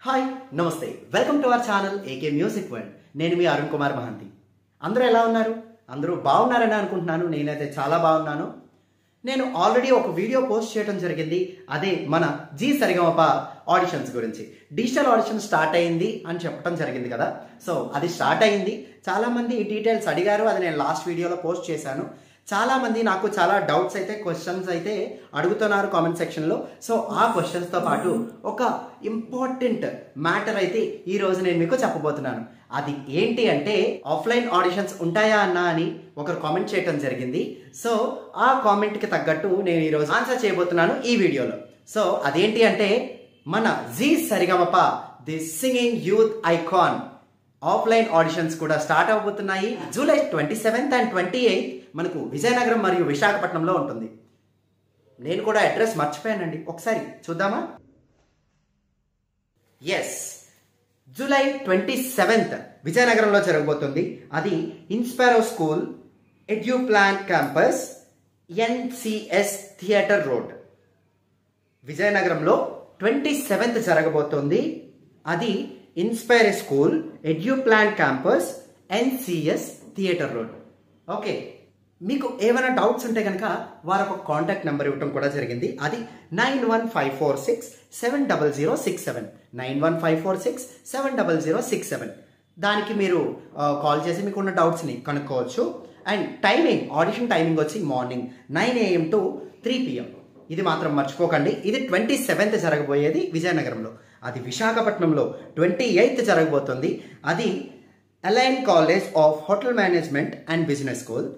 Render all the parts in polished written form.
Hi నమస్తే welcome to our channel AK music world. నేను మీ అరుణ్ కుమార్ మహంతి. అందరూ ఎలా ఉన్నారు? అందరూ బాగున్నారని అనుకుంటున్నాను. నేనైతే చాలా బాగున్నాను. నేను ఆల్రెడీ ఒక వీడియో పోస్ట్ చేయడం జరిగింది. అదే మన జీ సరిగమప ఆడిషన్స్ గురించి. డిజిటల్ ఆడిషన్ స్టార్ట్ అయింది అని చెప్పడం జరిగింది కదా. సో అది స్టార్ట్ అయింది. చాలా మంది ఈ డీటెయిల్స్ అడిగారు. అది నేను లాస్ట్ వీడియోలో పోస్ట్ చేశాను. చాలా మంది నాకు చాలా డౌట్స్ అయితే క్వశ్చన్స్ అయితే అడుగుతున్నారు కామెంట్ సెక్షన్లో. సో ఆ క్వశ్చన్స్తో పాటు ఒక ఇంపార్టెంట్ మ్యాటర్ అయితే ఈ రోజు నేను మీకు చెప్పబోతున్నాను. అది ఏంటి అంటే, ఆఫ్లైన్ ఆడిషన్స్ ఉంటాయా అన్నా అని ఒకరు కామెంట్ చేయడం జరిగింది. సో ఆ కామెంట్కి తగ్గట్టు నేను ఈరోజు ఆన్సర్ చేయబోతున్నాను ఈ వీడియోలో. సో అదేంటి అంటే, మన Zee Sa Re Ga Ma Pa the singing youth icon offline auditions కూడా స్టార్ట్ అవబోతున్నాయి. జూలై 27th and 28th మనకు విజయనగరం మరియు విశాఖపట్నంలో ఉంటుంది. నేను కూడా అడ్రస్ మర్చిపోయానండి, ఒకసారి చూద్దామా? ఎస్, జూలై 27th విజయనగరంలో జరగబోతుంది. అది Inspiro school, Eduplan campus, NCS theatre road, విజయనగరంలో 27th జరగబోతోంది. అది Inspire school, Eduplan campus, NCS theatre road. Okay, మీకు ఏమైనా డౌట్స్ ఉంటే కనుక వారు ఒక కాంటాక్ట్ నెంబర్ ఇవ్వడం కూడా జరిగింది. అది 9154670067, 9154670067. దానికి మీరు కాల్ చేసి మీకున్న డౌట్స్ని కనుక్కోవచ్చు. అండ్ టైమింగ్, ఆడిషన్ టైమింగ్ వచ్చి మార్నింగ్ 9 AM to 3 PM. ఇది మాత్రం మర్చిపోకండి. ఇది 27th జరగబోయేది విజయనగరంలో. అది విశాఖపట్నంలో 28th జరగబోతుంది. అది Align college of hotel management and business school,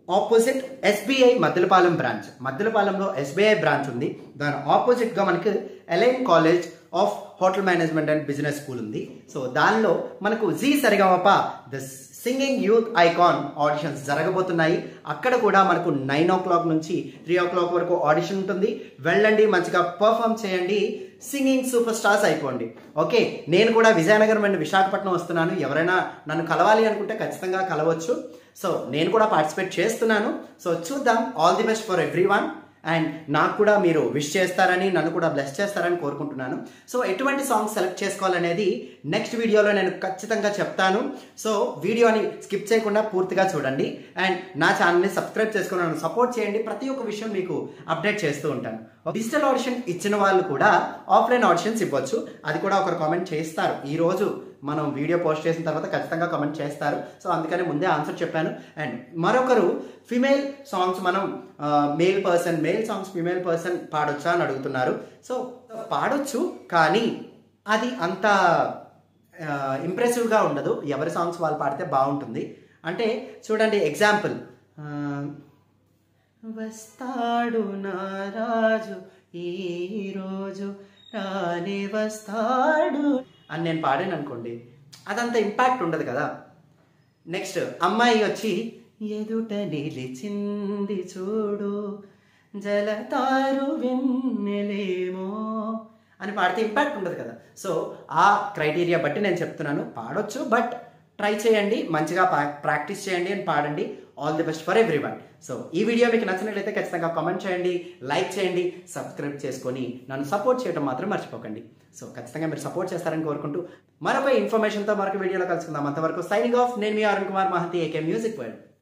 opposite SBI Maddilapalem branch. మద్దెలపాలెంలో SBI బ్రాంచ్ ఉంది. దాని ఆపోజిట్గా మనకి Align college of hotel management and business school ఉంది. సో దానిలో మనకు Zee Sa Re Ga Ma Pa the singing youth icon auditions జరగబోతున్నాయి. అక్కడ కూడా మనకు 9 o'clock నుంచి 3 o'clock వరకు ఆడిషన్ ఉంటుంది. వెళ్ళండి, మంచిగా పర్ఫామ్ చేయండి, సింగింగ్ సూపర్ స్టార్స్ అయిపోండి. ఓకే, నేను కూడా విజయనగరం అండ్ విశాఖపట్నం వస్తున్నాను. ఎవరైనా నన్ను కలవాలి అనుకుంటే ఖచ్చితంగా కలవచ్చు. సో నేను కూడా పార్టిసిపేట్ చేస్తున్నాను. సో చూద్దాం. All the best for everyone. And నాకు కూడా మీరు విష్ చేస్తారని, నన్ను కూడా బ్లెస్ చేస్తారని కోరుకుంటున్నాను. సో ఎటువంటి సాంగ్స్ సెలెక్ట్ చేసుకోవాలనేది నెక్స్ట్ వీడియోలో నేను ఖచ్చితంగా చెప్తాను. సో వీడియోని స్కిప్ చేయకుండా పూర్తిగా చూడండి. అండ్ నా ఛానల్ని సబ్స్క్రైబ్ చేసుకుని నన్ను సపోర్ట్ చేయండి. ప్రతి ఒక్క విషయం మీకు అప్డేట్ చేస్తూ ఉంటాను. డిజిటల్ ఆడిషన్ ఇచ్చిన వాళ్ళు కూడా ఆఫ్లైన్ ఆడిషన్స్ ఇవ్వచ్చు. అది కూడా ఒకరు కామెంట్ చేస్తారు. ఈరోజు మనం వీడియో పోస్ట్ చేసిన తర్వాత ఖచ్చితంగా కామెంట్ చేస్తారు. సో అందుకని ముందే ఆన్సర్ చెప్పాను. అండ్ మరొకరు ఫిమేల్ సాంగ్స్ మనం మేల్ సాంగ్స్ ఫిమేల్ పర్సన్ పాడొచ్చా అని అడుగుతున్నారు. సో పాడొచ్చు, కానీ అది అంత ఇంప్రెసివ్గా ఉండదు. ఎవరి సాంగ్స్ వాళ్ళు పాడితే బాగుంటుంది. అంటే చూడండి, ఎగ్జాంపుల్, వస్తాడు నా రాజు ఈరోజు రానే వస్తాడు అని నేను పాడాను అనుకోండి, అదంత ఇంపాక్ట్ ఉండదు కదా. నెక్స్ట్, అమ్మాయి వచ్చి ఎదుట నిలిచింది చూడు జలతారు వెన్నెలేమో అని పాడితే ఇంపాక్ట్ ఉండదు కదా. సో ఆ క్రైటీరియా బట్టి నేను చెప్తున్నాను. పాడొచ్చు, బట్ ట్రై చేయండి, మంచిగా ప్రాక్టీస్ చేయండి అని పాడండి. All the best for everyone. So ఈ వీడియో మీకు నచ్చినట్లయితే ఖచ్చితంగా కామెంట్ చేయండి, లైక్ చేయండి, సబ్స్క్రైబ్ చేసుకొని నన్ను సపోర్ట్ చేయడం మాత్రం మర్చిపోకండి. సో ఖచ్చితంగా మీరు సపోర్ట్ చేస్తారని కోరుకుంటూ మరొక ఇన్ఫర్మేషన్తో మరొక వీడియోలో కలుసుకుందాం. అంతవరకు సైనింగ్ ఆఫ్. నేను మీ Arun Kumar Mahanti, AK music world.